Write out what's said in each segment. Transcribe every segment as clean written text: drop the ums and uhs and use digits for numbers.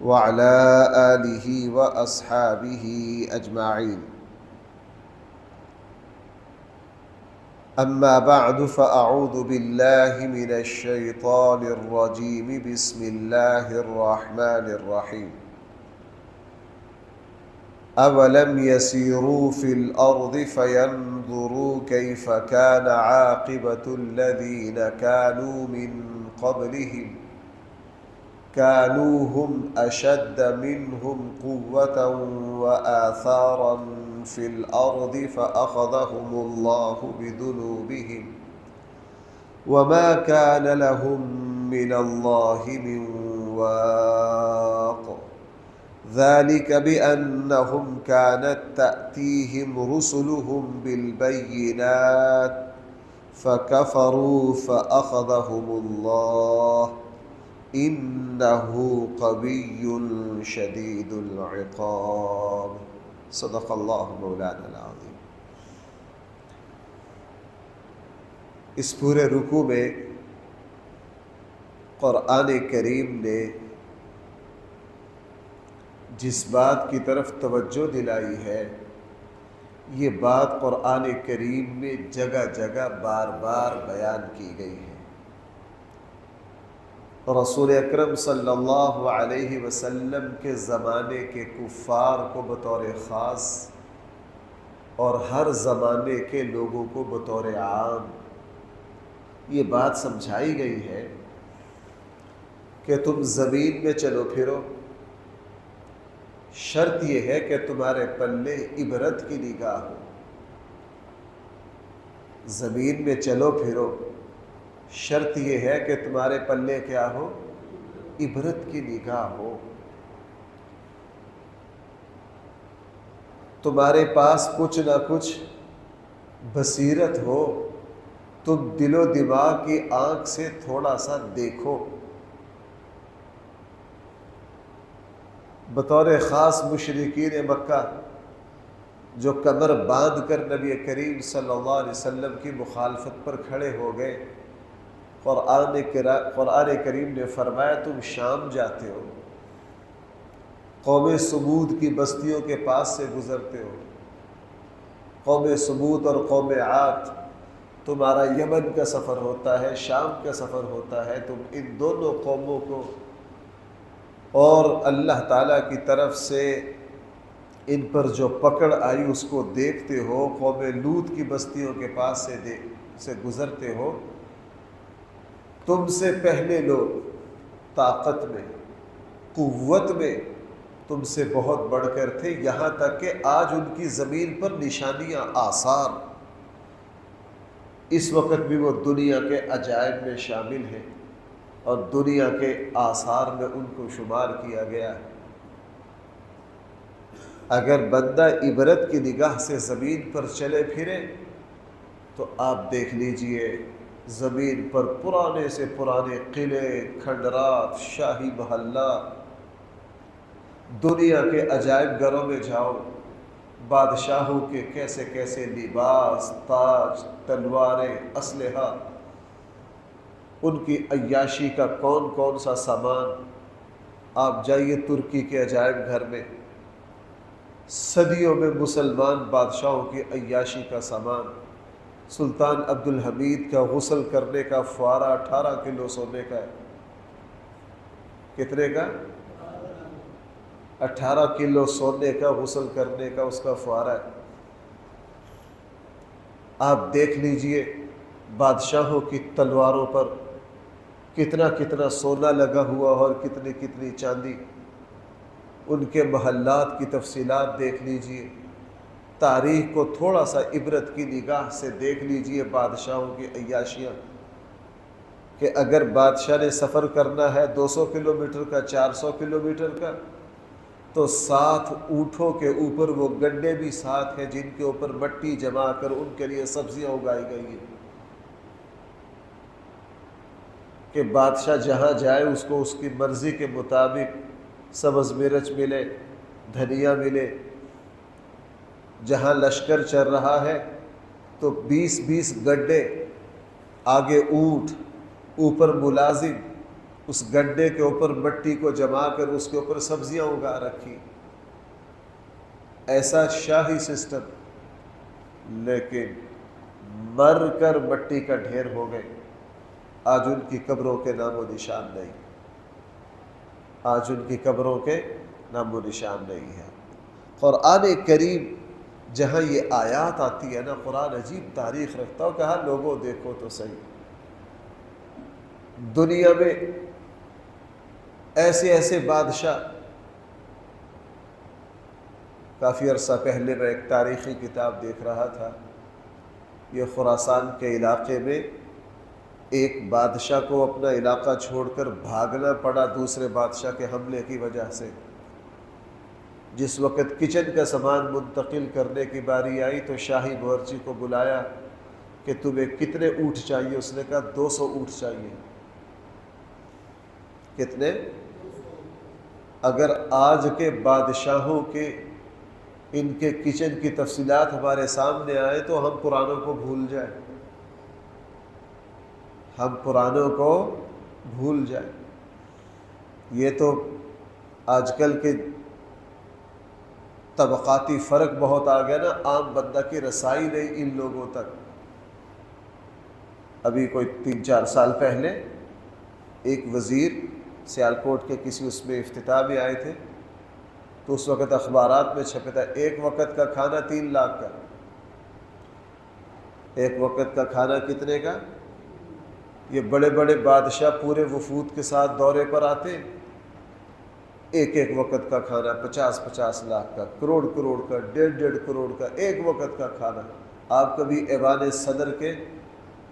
وعلى آله وأصحابه أجمعين. أما بعد فأعوذ بالله من الشيطان الرجيم. بسم الله الرحمن الرحيم. أولم يسيروا في الأرض فينظروا كيف كان عاقبة الذين كانوا من قبلهم كانوا هم أشد منهم قوة وآثارا في الأرض فأخذهم الله بذنوبهم وما كان لهم من الله من واق. ذلك بأنهم كانت تأتيهم رسلهم بالبينات فكفروا فأخذهم الله إنه قوي شديد العقاب. صدق الله مولانا العظيم. اس پورے رکوع میں قرآن کریم نے جس بات کی طرف توجہ دلائی ہے، یہ بات قرآن کریم میں جگہ جگہ بار بار بیان کی گئی ہے. رسول اکرم صلی اللہ علیہ وسلم کے زمانے کے کفار کو بطور خاص اور ہر زمانے کے لوگوں کو بطور عام یہ بات سمجھائی گئی ہے کہ تم زمین میں چلو پھرو، شرط یہ ہے کہ تمہارے پلے عبرت کی نگاہ ہو. زمین میں چلو پھرو، شرط یہ ہے کہ تمہارے پلے کیا ہو؟ عبرت کی نگاہ ہو. تمہارے پاس کچھ نہ کچھ بصیرت ہو، تم دل و دماغ کی آنکھ سے تھوڑا سا دیکھو. بطور خاص مشرکین مکہ جو کمر باندھ کر نبی کریم صلی اللہ علیہ وسلم کی مخالفت پر کھڑے ہو گئے، قرآن کریم نے فرمایا تم شام جاتے ہو، قوم سمود کی بستیوں کے پاس سے گزرتے ہو. قوم سمود اور قوم عاد، تمہارا یمن کا سفر ہوتا ہے، شام کا سفر ہوتا ہے. تم ان دونوں قوموں کو اور اللہ تعالیٰ کی طرف سے ان پر جو پکڑ آئی اس کو دیکھتے ہو. قوم لوط کی بستیوں کے پاس سے گزرتے ہو. تم سے پہلے لوگ طاقت میں، قوت میں تم سے بہت بڑھ کر تھے، یہاں تک کہ آج ان کی زمین پر نشانیاں، آثار اس وقت بھی وہ دنیا کے عجائب میں شامل ہیں اور دنیا کے آثار میں ان کو شمار کیا گیا ہے. اگر بندہ عبرت کی نگاہ سے زمین پر چلے پھرے تو آپ دیکھ لیجئے زمین پر پرانے سے پرانے قلعے، کھنڈرات، شاہی محلہ، دنیا کے عجائب گھروں میں جاؤ، بادشاہوں کے کیسے کیسے لباس، تاج، تلواریں، اسلحہ، ان کی عیاشی کا کون کون سا سامان. آپ جائیے ترکی کے عجائب گھر میں، صدیوں میں مسلمان بادشاہوں کی عیاشی کا سامان. سلطان عبدالحمید کا غسل کرنے کا فوارہ 18 کلو سونے کا ہے. کتنے کا؟ 18 کلو سونے کا غسل کرنے کا اس کا فوارہ ہے. آپ دیکھ لیجئے بادشاہوں کی تلواروں پر کتنا کتنا سونا لگا ہوا اور کتنی کتنی چاندی. ان کے محلات کی تفصیلات دیکھ لیجئے. تاریخ کو تھوڑا سا عبرت کی نگاہ سے دیکھ لیجئے. بادشاہوں کی عیاشیاں کہ اگر بادشاہ نے سفر کرنا ہے 200 کلومیٹر کا، 400 کلومیٹر کا، تو 7 اونٹوں کے اوپر وہ گڈھے بھی ساتھ ہیں جن کے اوپر مٹی جما کر ان کے لیے سبزیاں اگائی گئی ہیں کہ بادشاہ جہاں جائے اس کو اس کی مرضی کے مطابق سبز مرچ ملے، دھنیا ملے. جہاں لشکر چل رہا ہے تو 20 گڈھے، آگے اونٹ، اوپر ملازم، اس گڈھے کے اوپر مٹی کو جما کر اس کے اوپر سبزیاں اگا رکھی، ایسا شاہی سسٹم، لیکن مر کر مٹی کا ڈھیر ہو گئے۔ آج ان کی قبروں کے نام و نشان نہیں، آج ان کی قبروں کے نام و نشان نہیں ہے۔ قرآن کریم جہاں یہ آیات آتی ہے نا، قرآن عجیب تاریخ رکھتا ہو، کہا لوگوں دیکھو تو صحیح، دنیا میں ایسے ایسے بادشاہ، کافی عرصہ پہلے میں ایک تاریخی کتاب دیکھ رہا تھا، یہ خراسان کے علاقے میں ایک بادشاہ کو اپنا علاقہ چھوڑ کر بھاگنا پڑا دوسرے بادشاہ کے حملے کی وجہ سے۔ جس وقت کچن کا سامان منتقل کرنے کی باری آئی تو شاہی باورچی کو بلایا کہ تمہیں کتنے اونٹ چاہیے؟ اس نے کہا 200 اونٹ چاہیے۔ کتنے؟ اگر آج کے بادشاہوں کے ان کے کچن کی تفصیلات ہمارے سامنے آئے تو ہم پرانوں کو بھول جائیں، ہم پرانوں کو بھول جائیں۔ یہ تو آج کل کے طبقاتی فرق بہت آ گیا نا، عام بندہ کی رسائی نہیں ان لوگوں تک۔ ابھی کوئی 3-4 سال پہلے ایک وزیر سیالکوٹ کے کسی اس میں افتتاح میں آئے تھے، تو اس وقت اخبارات میں چھپا تھا ایک وقت کا کھانا 3 لاکھ کا۔ ایک وقت کا کھانا کتنے کا؟ یہ بڑے بڑے بادشاہ پورے وفود کے ساتھ دورے پر آتے، ایک ایک وقت کا کھانا 50-50 لاکھ کا، کروڑ کروڑ کا، 1.5 کروڑ کا ایک وقت کا کھانا۔ آپ کبھی ایوان صدر کے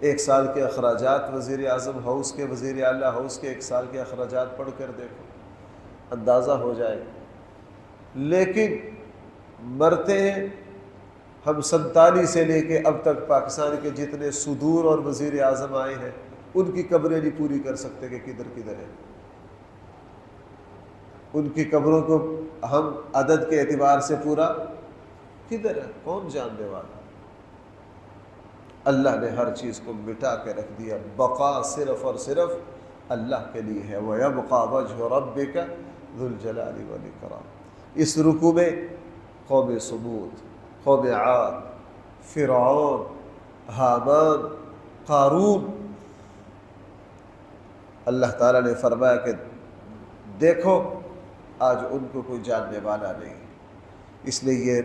1 سال کے اخراجات، وزیر اعظم ہاؤس کے، وزیر اعلیٰ ہاؤس کے 1 سال کے اخراجات پڑھ کر دیکھو، اندازہ ہو جائے گا۔ لیکن مرتے ہیں ہم 47 سے لے کے اب تک پاکستان کے جتنے صدور اور وزیر اعظم آئے ہیں ان کی قبریں نہیں پوری کر سکتے کہ کدھر کدھر ہے۔ ان کی قبروں کو ہم عدد کے اعتبار سے پورا کدھر ہے، کون جاننے والا؟ اللہ نے ہر چیز کو مٹا کے رکھ دیا، بقا صرف اور صرف اللہ کے لیے ہے۔ وَيَبْقَى وَجْهُ رَبِّكَ ذُو الْجَلَالِ وَالْإِكْرَامِ۔ اس رکوع میں قوم ثمود، قوم عاد، فرعون، حامان، قارون، اللہ تعالیٰ نے فرمایا کہ دیکھو آج ان کو کوئی جاننے والا نہیں۔ اس لیے یہ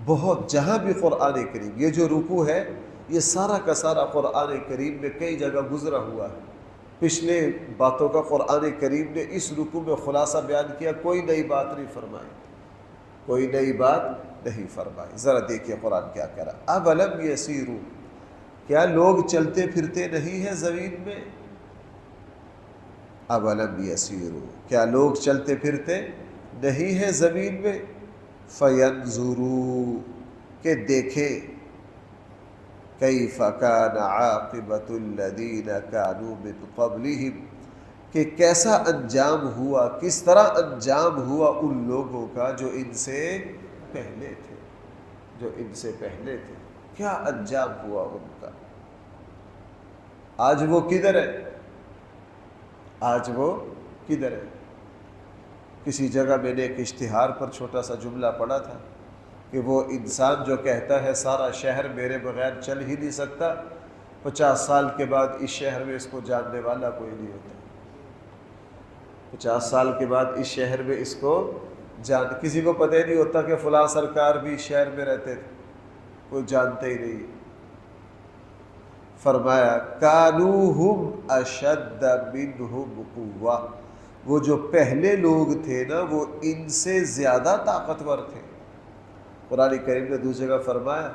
بہت، جہاں بھی قرآن کریم، یہ جو رکوع ہے یہ سارا کا سارا قرآن کریم میں کئی جگہ گزرا ہوا ہے۔ پچھلے باتوں کا قرآن کریم نے اس رکوع میں خلاصہ بیان کیا، کوئی نئی بات نہیں فرمائی، کوئی نئی بات نہیں فرمائی۔ ذرا دیکھیے قرآن کیا کہہ رہا، اولم یسیروا، کیا لوگ چلتے پھرتے نہیں ہیں زمین میں؟ اولم یسیروا، کیا لوگ چلتے پھرتے نہیں ہیں زمین میں؟ فینظروا، کہ دیکھیں، کیف کان عاقبۃ الذین کانوا من قبلہم، کہ کیسا انجام ہوا، کس طرح انجام ہوا ان لوگوں کا جو ان سے پہلے تھے، جو ان سے پہلے تھے، کیا انجام ہوا ان کا۔ آج وہ کدھر ہے؟ آج وہ کدھر ہے؟ کسی جگہ میں نے ایک اشتہار پر چھوٹا سا جملہ پڑھا تھا کہ وہ انسان جو کہتا ہے سارا شہر میرے بغیر چل ہی نہیں سکتا، 50 سال کے بعد اس شہر میں اس کو جاننے والا کوئی نہیں ہوتا۔ 50 سال کے بعد اس شہر میں اس کو کسی کو پتہ ہی نہیں ہوتا کہ فلاں سرکار بھی اس شہر میں رہتے تھے، کوئی جانتے ہی نہیں۔ فرمایا کانوا ہم اشد منہم قوہ، وہ جو پہلے لوگ تھے نا وہ ان سے زیادہ طاقتور تھے۔ قرآن کریم نے دوسری جگہ فرمایا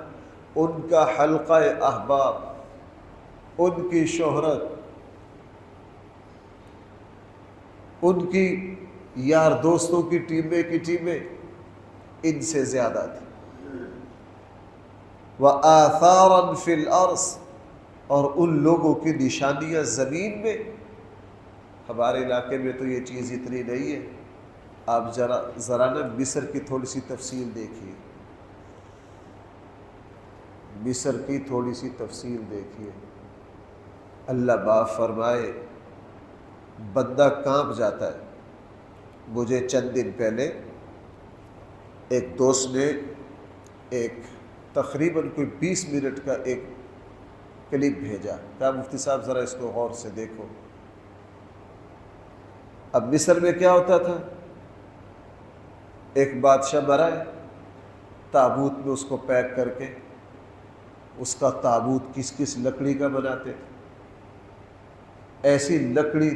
ان کا حلقہ احباب، ان کی شہرت، ان کی یار دوستوں کی ٹیمیں ان سے زیادہ تھی۔ وآثارا فی الارض، اور ان لوگوں کی نشانیاں زمین میں۔ ہمارے علاقے میں تو یہ چیز اتنی نہیں ہے، آپ ذرا نا مصر کی تھوڑی سی تفصیل دیکھیے، مصر کی تھوڑی سی تفصیل دیکھیے۔ اللہ باپ فرمائے بندہ کانپ جاتا ہے۔ مجھے چند دن پہلے ایک دوست نے ایک تقریباً کوئی 20 منٹ کا ایک کلپ بھیجا، کہا مفتی صاحب ذرا اس کو غور سے دیکھو۔ اب مصر میں کیا ہوتا تھا، ایک بادشاہ مرا ہے، تابوت میں اس کو پیک کر کے، اس کا تابوت کس لکڑی کا بناتے تھے، ایسی لکڑی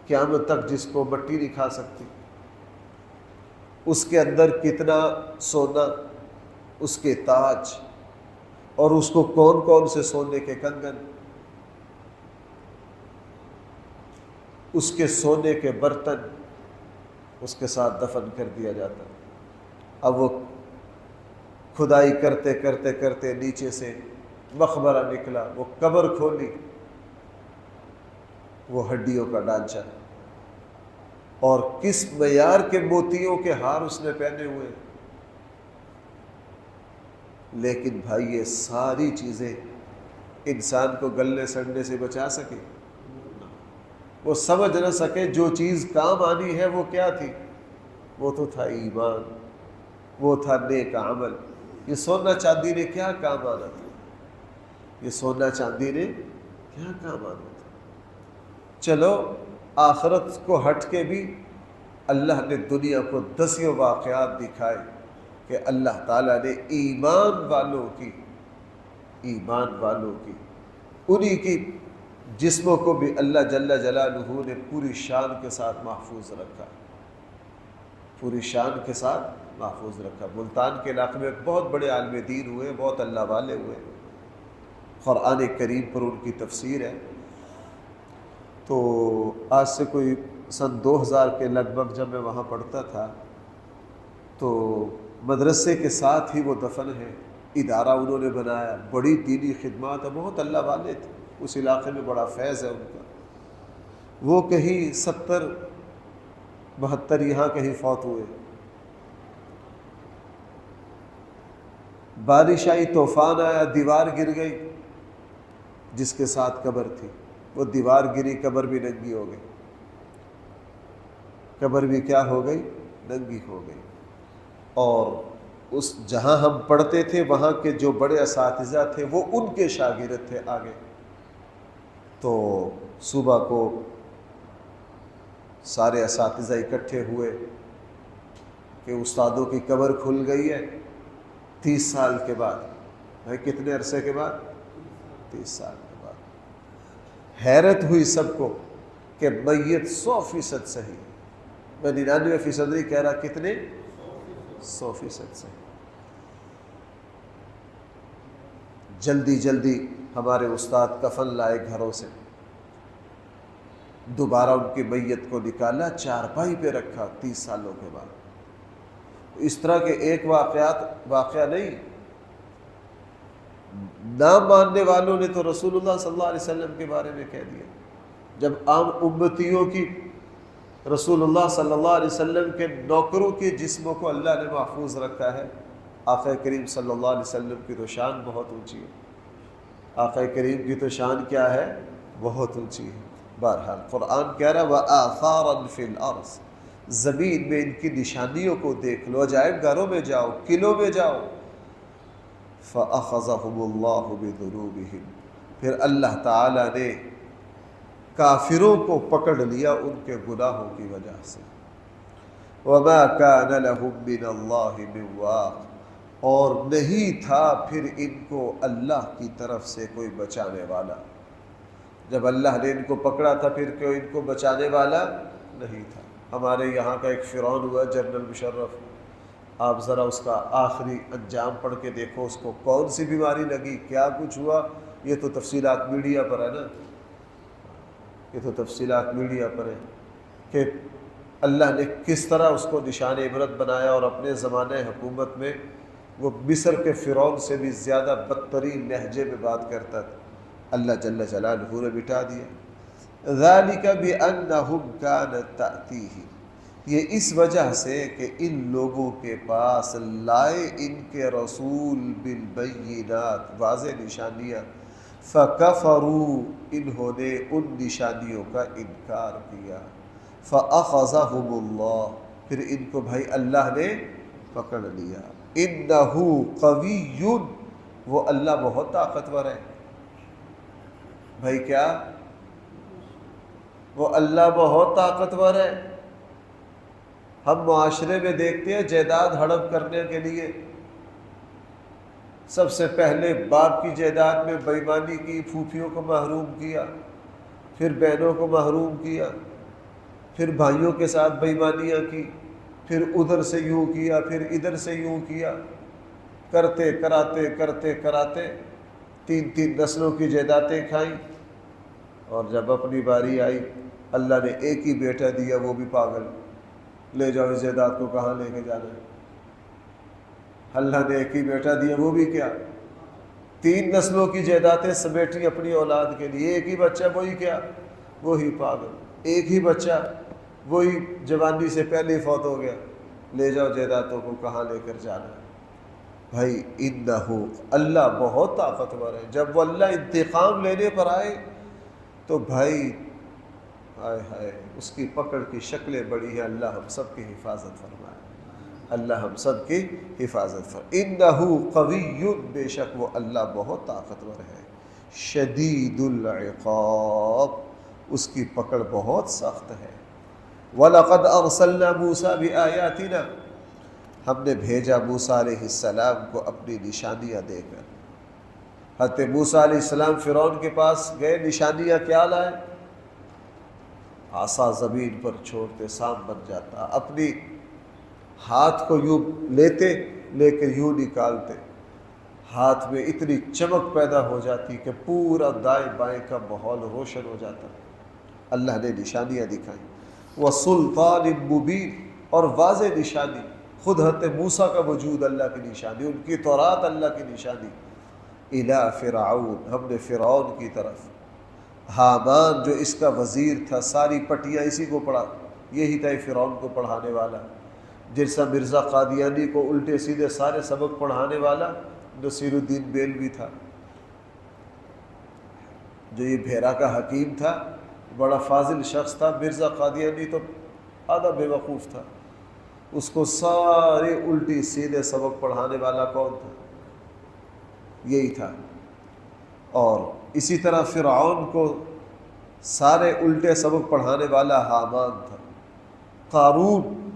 قیامت تک جس کو مٹی نہیں کھا سکتی، اس کے اندر کتنا سونا، اس کے تاج، اور اس کو کون کون سے سونے کے کنگن، اس کے سونے کے برتن اس کے ساتھ دفن کر دیا جاتا۔ اب وہ کھدائی کرتے کرتے کرتے نیچے سے مقبرہ نکلا، وہ قبر کھولی، وہ ہڈیوں کا ڈھانچہ، اور کس معیار کے موتیوں کے ہار اس نے پہنے ہوئے۔ لیکن بھائی یہ ساری چیزیں انسان کو گلنے سڑنے سے بچا سکے؟ وہ سمجھ نہ سکے جو چیز کام آنی ہے وہ کیا تھی، وہ تو تھا ایمان، وہ تھا نیک عمل۔ یہ سونا چاندی نے کیا کام آنا تھا، یہ سونا چاندی نے کیا کام آنا تھا۔ چلو آخرت کو ہٹ کے بھی اللہ نے دنیا کو 10 واقعات دکھائے کہ اللہ تعالیٰ نے ایمان والوں کی انہی کی جسموں کو بھی اللہ جل جلالہ نے پوری شان کے ساتھ محفوظ رکھا، پوری شان کے ساتھ محفوظ رکھا۔ ملتان کے علاقے میں بہت بڑے عالم دین ہوئے، بہت اللہ والے ہوئے، قرآن کریم پر ان کی تفسیر ہے۔ تو آج سے کوئی سن 2000 کے لگ بھگ جب میں وہاں پڑھتا تھا تو مدرسے کے ساتھ ہی وہ دفن ہے، ادارہ انہوں نے بنایا، بڑی دینی خدمات ہے، بہت اللہ والے تھے، اس علاقے میں بڑا فیض ہے ان کا۔ وہ کہیں 70 72 یہاں کہیں فوت ہوئے، بارش آئی، طوفان آیا، دیوار گر گئی، جس کے ساتھ قبر تھی وہ دیوار گری، قبر بھی ننگی ہو گئی، قبر بھی کیا ہو گئی، ننگی ہو گئی۔ اور اس جہاں ہم پڑھتے تھے وہاں کے جو بڑے اساتذہ تھے وہ ان کے شاگرد تھے آگے۔ تو صبح کو سارے اساتذہ اکٹھے ہوئے کہ استادوں کی قبر کھل گئی ہے 30 سال کے بعد۔ بھائی کتنے عرصے کے بعد؟ 30 سال کے بعد۔ حیرت ہوئی سب کو کہ میت 100% صحیح، میں 99% نہیں کہہ رہا، کتنے؟ 100% صحیح۔ جلدی جلدی ہمارے استاد کفن لائے گھروں سے، دوبارہ ان کی میت کو نکالا، چارپائی پہ رکھا 30 سالوں کے بعد۔ اس طرح کے ایک واقعہ نہیں، نہ ماننے والوں نے تو رسول اللہ صلی اللہ علیہ وسلم کے بارے میں کہہ دیا۔ جب عام امتیوں کی رسول اللہ صلی اللہ علیہ وسلم کے نوکروں کے جسموں کو اللہ نے محفوظ رکھا ہے، آقا کریم صلی اللہ علیہ وسلم کی تو شان بہت اونچی ہے، آقا کریم کی تو شان کیا ہے، بہت اونچی ہے۔ بہرحال قرآن کہہ رہا وَآثَارًا فِي الْأَرْضِ، زمین میں ان کی نشانیوں کو دیکھ لو، عجائب گھروں میں جاؤ، قلعوں میں جاؤ۔ فَأَخَذَهُمُ اللَّهُ بِذُنُوبِهِمْ، پھر اللہ تعالیٰ نے کافروں کو پکڑ لیا ان کے گناہوں کی وجہ سے۔ وَمَا كَانَ لَهُم مِّنَ اللَّهِ مِن وَاقٍ، اور نہیں تھا پھر ان کو اللہ کی طرف سے کوئی بچانے والا۔ جب اللہ نے ان کو پکڑا تھا پھر کوئی ان کو بچانے والا نہیں تھا۔ ہمارے یہاں کا ایک فرعون ہوا جنرل مشرف، آپ ذرا اس کا آخری انجام پڑھ کے دیکھو، اس کو کون سی بیماری لگی، کیا کچھ ہوا، یہ تو تفصیلات میڈیا پر ہے نا، یہ تو تفصیلات میڈیا پر ہے کہ اللہ نے کس طرح اس کو نشان عبرت بنایا، اور اپنے زمانے حکومت میں وہ مصر کے فرعون سے بھی زیادہ بدترین لہجے میں بات کرتا تھا، اللہ جل جلالہ نے مٹا دیا۔ ذَلِكَ بِأَنَّهُمْ كَانَتْ تَأْتِيهِمْ، یہ اس وجہ سے کہ ان لوگوں کے پاس لائے ان کے رسول بالبینات، واضح نشانیاں، فَكَفَرُوا انہوں نے ان نشانیوں کا انکار کیا، فَأَخَذَهُمُ اللَّهُ پھر ان کو بھائی اللہ نے پکڑ لیا، إِنَّهُ قَوِيٌّ وہ اللہ بہت طاقتور ہے۔ بھائی کیا؟ وہ اللہ بہت طاقتور ہے۔ ہم معاشرے میں دیکھتے ہیں جائیداد ہڑپ کرنے کے لیے سب سے پہلے باپ کی جائیداد میں بے ایمانی کی، پھوپھیوں کو محروم کیا، پھر بہنوں کو محروم کیا، پھر بھائیوں کے ساتھ بے ایمانیاں کی، پھر ادھر سے یوں کیا، پھر ادھر سے یوں کیا، کرتے کراتے 3 نسلوں کی جائیدادیں کھائیں، اور جب اپنی باری آئی اللہ نے ایک ہی بیٹا دیا، وہ بھی پاگل، لے جاؤ اس جائیداد کو کہاں لے کے جانا ہے۔ اللہ نے ایک ہی بیٹا دیا، وہ بھی کیا 3 نسلوں کی جائیدادیں سمیٹی اپنی اولاد کے لیے، ایک ہی بچہ، وہی کیا، وہی پاگل، ایک ہی بچہ، وہی جوانی سے پہلے ہی فوت ہو گیا، لے جاؤ جائیدادوں کو کہاں لے کر جانا ہے۔ بھائی انہو اللہ بہت طاقتور ہے۔ جب وہ اللہ انتقام لینے پر آئے تو بھائی ہائے ہائے اس کی پکڑ کی شکلیں بڑی ہیں۔ اللہ ہم سب کی حفاظت فرمائے، اللہ ہم سب کی حفاظت فرمائے۔ انہو قوی بے شک وہ اللہ بہت طاقتور ہے، شدید العقاب اس کی پکڑ بہت سخت ہے۔ وَلَقَدْ أَرْسَلْنَا مُوسَىٰ بِآيَاتِنَا ہم نے بھیجا موسیٰ علیہ السلام کو اپنی نشانیاں دے کر۔ حضرت موسیٰ علیہ السلام فرعون کے پاس گئے، نشانیاں کیا لائے؟ عصا زمین پر چھوڑتے سانپ بن جاتا، اپنی ہاتھ کو یوں لیتے، لے کے یوں نکالتے، ہاتھ میں اتنی چمک پیدا ہو جاتی کہ پورا دائیں بائیں کا ماحول روشن ہو جاتا۔ اللہ نے نشانیاں دکھائیں، وَسُلْطَانٍ مُبِينٍ اور واضح نشانی، خود حضرت موسیٰ کا وجود اللہ کی نشانی، ان کی تورات اللہ کی نشانی۔ اِلَىٰ فِرْعَوْنَ ہم نے فرعون کی طرف، حامان جو اس کا وزیر تھا، ساری پٹیاں اسی کو پڑھا، یہی تھا فرعون کو پڑھانے والا، جیسا مرزا قادیانی کو الٹے سیدھے سارے سبق پڑھانے والا نصیر الدین بیلوی تھا، جو یہ بھیرا کا حکیم تھا، بڑا فاضل شخص تھا۔ مرزا قادیانی تو آدھا بے وقوف تھا، اس کو سارے الٹی سیدھے سبق پڑھانے والا کون تھا؟ یہی تھا۔ اور اسی طرح فرعون کو سارے الٹے سبق پڑھانے والا حامان تھا۔ قارون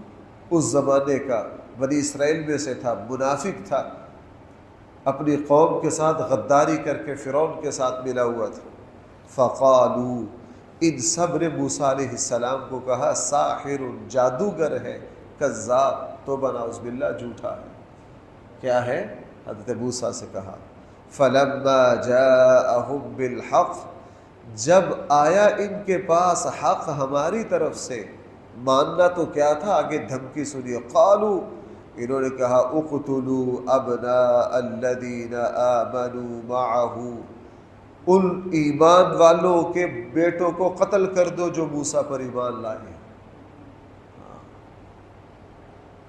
اس زمانے کا بنی اسرائیل میں سے تھا، منافق تھا، اپنی قوم کے ساتھ غداری کر کے فرعون کے ساتھ ملا ہوا تھا۔ فقالو ان سب نے موسیٰ علیہ السلام کو کہا ساحر جادوگر ہے، کذاب توبہ نعوذ باللہ جھوٹا ہے۔ کیا ہے؟ حضرت موسیٰ سے کہا فلما جاءہم بالحق جب آیا ان کے پاس حق ہماری طرف سے، ماننا تو کیا تھا، آگے دھمکی سنیے، قالو انہوں نے کہا اقتلوا ابناء الذین آمنوا معہ ان ایمان والوں کے بیٹوں کو قتل کر دو جو موسیٰ پر ایمان لائے،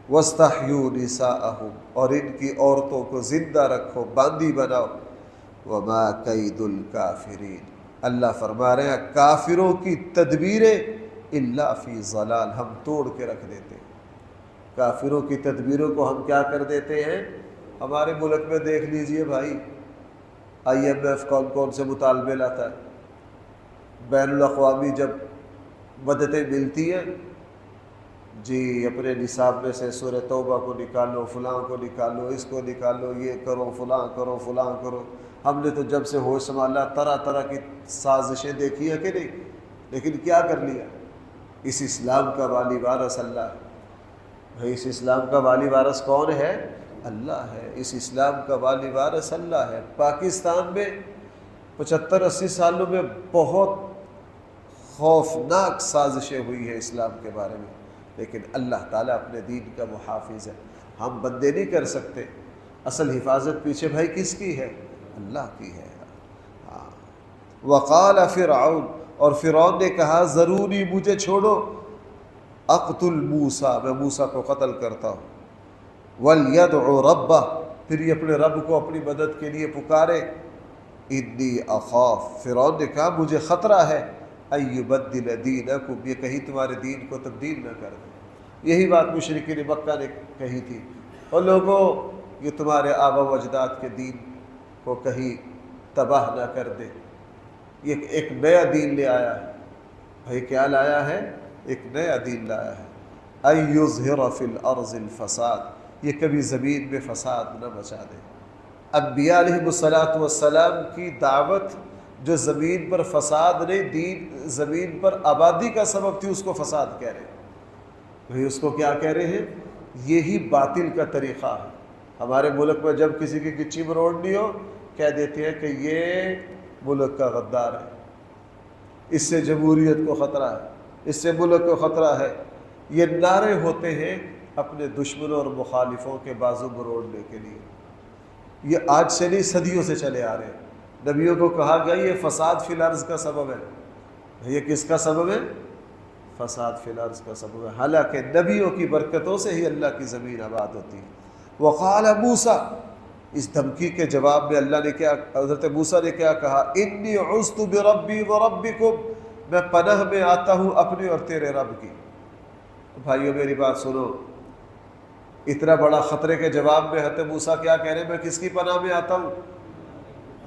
وَاسْتَحْيُوا نِسَاءَهُمْ اور ان کی عورتوں کو زندہ رکھو، باندی بناؤ، وَمَا كَيْدُ الْكَافِرِينَ اللہ فرما رہے ہیں کافروں کی تدبیریں الا فی ضلال ہم توڑ کے رکھ دیتے ہیں۔ کافروں کی تدبیروں کو ہم کیا کر دیتے ہیں؟ ہمارے ملک میں دیکھ لیجئے بھائی، IMF کون کون سے مطالبے لاتا ہے، بین الاقوامی جب مددیں ملتی ہیں، جی اپنے نصاب میں سے سورہ توبہ کو نکالو، فلاں کو نکالو، اس کو نکالو، یہ کرو، فلاں کرو، فلاں کرو۔ ہم نے تو جب سے ہوش سنبھالا طرح طرح کی سازشیں دیکھی ہیں کہ نہیں، لیکن کیا کر لیا؟ اس اسلام کا والی وارث اللہ ہے۔ بھائی اس اسلام کا والی وارث کون ہے؟ اللہ ہے۔ اس اسلام کا والی وارث اللہ ہے۔ پاکستان میں 75-80 سالوں میں بہت خوفناک سازشیں ہوئی ہیں اسلام کے بارے میں، لیکن اللہ تعالیٰ اپنے دین کا محافظ ہے، ہم بندے نہیں کر سکتے۔ اصل حفاظت پیچھے بھائی کس کی ہے؟ اللہ کی ہے۔ وقال فرعون اور فرعون نے کہا ضروری مجھے چھوڑو، اقتل موسیٰ میں موسیٰ کو قتل کرتا ہوں، وَلْيَدْعُ رَبَّهُ پھر یہ اپنے رب کو اپنی مدد کے لیے پکارے، انی اخاف، فرعون نے کہا مجھے خطرہ ہے ان یبدل دینکم، یہ کہیں تمہارے دین کو تبدیل نہ کر دے۔ یہی بات مشرکین مکہ نے کہی تھی، اور لوگوں یہ تمہارے آبا و اجداد کے دین کو کہیں تباہ نہ کر دے۔ یہ ایک نیا دین لے آیا ہے۔ بھائی کیا لایا ہے؟ ایک نیا دین لایا ہے، ان یظہر فی الارض الفساد، یہ کبھی زمین میں فساد نہ مچا دے۔ انبیاء علیہ السلام کی دعوت جو زمین پر فساد نہیں، دین زمین پر آبادی کا سبب تھی، اس کو فساد کہہ رہے ہیں۔ بھئی اس کو کیا کہہ رہے ہیں؟ یہی باطل کا طریقہ ہے۔ ہمارے ملک میں جب کسی کی گچی مروڑنی ہو، کہہ دیتے ہیں کہ یہ ملک کا غدار ہے، اس سے جمہوریت کو خطرہ ہے، اس سے ملک کو خطرہ ہے۔ یہ نعرے ہوتے ہیں اپنے دشمنوں اور مخالفوں کے بازو مروڑنے کے لیے۔ یہ آج سے نہیں، صدیوں سے چلے آ رہے ہیں۔ نبیوں کو کہا گیا یہ فساد فی الارض کا سبب ہے۔ یہ کس کا سبب ہے؟ فساد فی الارض کا سبب ہے، حالانکہ نبیوں کی برکتوں سے ہی اللہ کی زمین آباد ہوتی ہے۔ وقال موسیٰ، اس دھمکی کے جواب میں اللہ نے کیا، حضرت موسیٰ نے کیا کہا؟ انی عذت بربی وربکم، میں پناہ میں آتا ہوں اپنے اور تیرے رب کی۔ بھائیو میری بات سنو، اتنا بڑا خطرے کے جواب میں حضرت موسیٰ کیا کہہ رہے ہیں؟ میں کس کی پناہ میں آتا ہوں؟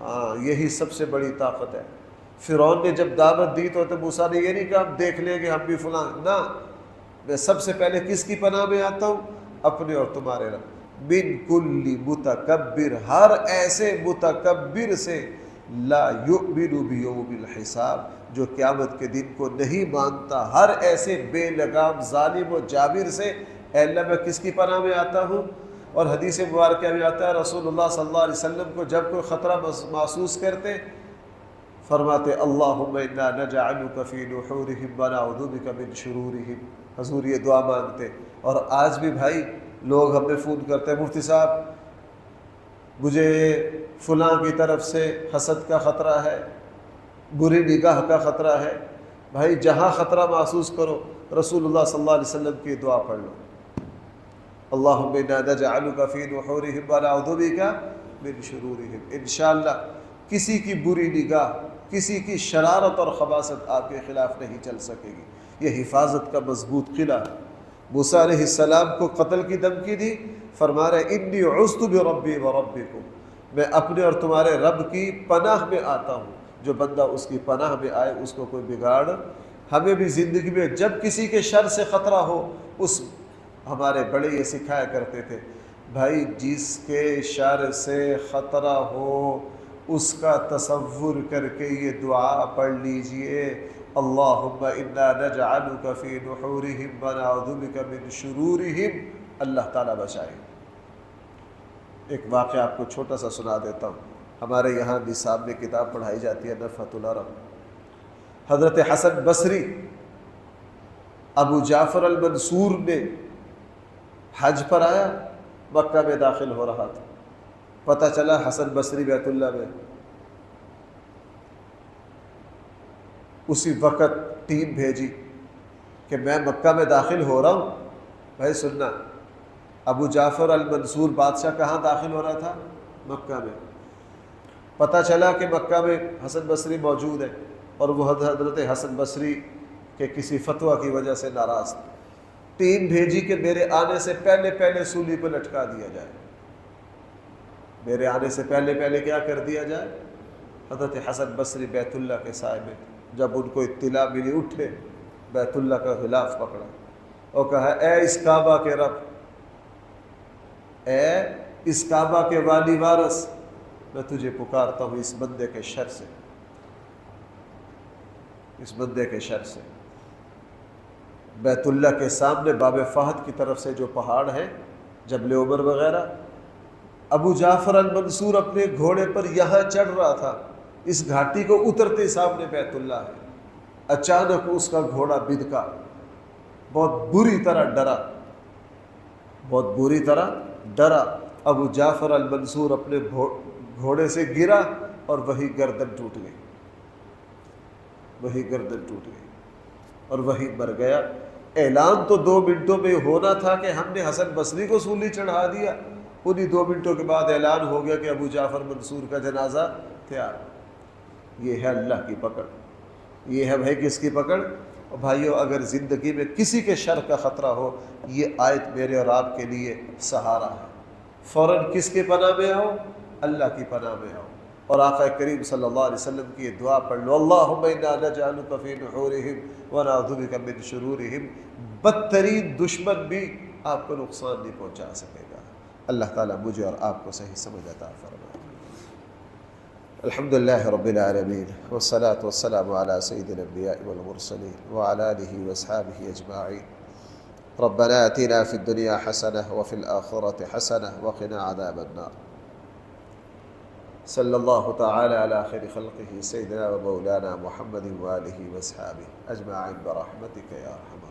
ہاں، یہی سب سے بڑی طاقت ہے۔ فرعون نے جب دعوت دی تو حضرت موسیٰ نے یہ نہیں کہا ہم دیکھ لیں گے ہم بھی فلاں، نہ، میں سب سے پہلے کس کی پناہ میں آتا ہوں؟ اپنے اور تمہارے رب۔ من کل متکبر، ہر ایسے متکبر سے، لا یؤمن بیوم الحساب، جو قیامت کے دن کو نہیں مانتا، ہر ایسے بے لگام ظالم و جابر سے اے اللہ میں کس کی پناہ میں آتا ہوں؟ اور حدیث مبارکہ میں آتا ہے رسول اللہ صلی اللہ علیہ وسلم کو جب کوئی خطرہ محسوس کرتے فرماتے اللہم انا نجعلک فی نحورہم ونعوذ بک من شرورہم، حضور یہ دعا مانگتے۔ اور آج بھی بھائی لوگ ہمیں فون کرتے ہیں مفتی صاحب مجھے فلاں کی طرف سے حسد کا خطرہ ہے، بری نگاہ کا خطرہ ہے۔ بھائی جہاں خطرہ محسوس کرو رسول اللہ صلی اللہ علیہ وسلم کی دعا پڑھ لو، اللہم انا نجعلک فی نحورہم ونعوذ بک من شرورہم۔ انشاءاللہ کسی کی بری نگاہ، کسی کی شرارت اور خباثت آپ کے خلاف نہیں چل سکے گی۔ یہ حفاظت کا مضبوط قلعہ ہے۔ موسیٰ علیہ السلام کو قتل کی دھمکی دی، فرما رہے انی عذت بربی وربکم، میں اپنے اور تمہارے رب کی پناہ میں آتا ہوں۔ جو بندہ اس کی پناہ میں آئے اس کو کوئی بگاڑ، ہمیں بھی زندگی میں جب کسی کے شر سے خطرہ ہو، اس ہمارے بڑے یہ سکھایا کرتے تھے بھائی جس کے شر سے خطرہ ہو اس کا تصور کر کے یہ دعا پڑھ لیجئے، اللہم انا نجعلک فی نحورہم ونعوذ بک من شرورہم، اللہ تعالیٰ بچائے۔ ایک واقعہ آپ کو چھوٹا سا سنا دیتا ہوں۔ ہمارے یہاں نصاب میں کتاب پڑھائی جاتی ہے نفحۃ العرب۔ حضرت حسن بصری ابو جعفر المنصور نے حج پر آیا، مکہ میں داخل ہو رہا تھا، پتہ چلا حسن بصری بیت اللہ میں، اسی وقت ٹیم بھیجی کہ میں مکہ میں داخل ہو رہا ہوں۔ بھائی سننا، ابو جعفر المنصور بادشاہ کہاں داخل ہو رہا تھا؟ مکہ میں۔ پتہ چلا کہ مکہ میں حسن بصری موجود ہے، اور وہ حضرت حسن بصری کے کسی فتویٰ کی وجہ سے ناراض تھے۔ ٹیم بھیجی کہ میرے آنے سے پہلے پہلے سولی پہ لٹکا دیا جائے، میرے آنے سے پہلے پہلے کیا کر دیا جائے؟ حضرت حسن بصری بیت اللہ کے سائے میں، جب ان کو اطلاع ملی اٹھے، بیت اللہ کا غلاف پکڑا اور کہا اے اس کعبہ کے رب، اے اس کعبہ کے والی وارث، میں تجھے پکارتا ہوں اس بندے کے شر سے، اس بندے کے شر سے۔ بیت اللہ کے سامنے باب فہد کی طرف سے جو پہاڑ ہے، جبل عمر وغیرہ، ابو جعفر المنصور اپنے گھوڑے پر یہاں چڑھ رہا تھا، اس گھاٹی کو اترتے سامنے بیت اللہ ہے، اچانک اس کا گھوڑا بدکا، بہت بری طرح ڈرا، بہت بری طرح ڈرا۔ ابو جعفر المنصور اپنے گھوڑے سے گرا اور وہی گردن ٹوٹ گئی، وہی گردن ٹوٹ گئی اور وہی مر گیا۔ اعلان تو 2 منٹوں میں ہونا تھا کہ ہم نے حسن بصری کو سولی چڑھا دیا، انہی 2 منٹوں کے بعد اعلان ہو گیا کہ ابو جعفر منصور کا جنازہ تیار۔ یہ ہے اللہ کی پکڑ، یہ ہے کس کی پکڑ؟ اور بھائیوں اگر زندگی میں کسی کے شر کا خطرہ ہو، یہ آیت میرے اور آپ کے لیے سہارا ہے۔ فوراً کس کے پناہ میں آؤ؟ اللہ کی پناہ میں آؤ، اور آقا کریم صلی اللہ علیہ وسلم کی یہ دعا پڑھ لو، اللہم انا نجعلک فی نحورہم ونعوذ بک من شرورہم۔ بدترین دشمن بھی آپ کو نقصان نہیں پہنچا سکے گا۔ اللہ تعالیٰ مجھے اور آپ کو صحیح سمجھ عطا فرمائے۔ الحمدللہ رب العالمین والصلاة والسلام علی سید الانبیاء والمرسلین وعلی آلہ واصحابہ اجمعین۔ ربنا آتنا فی الدنیا حسنہ وفی الآخرۃ حسنہ وقنا عذاب النار۔ صلی اللہ تعالی علی خیر خلقہ سیدنا و مولانا محمد وآلہ واصحابہ اجمعین برحمتک یا ارحم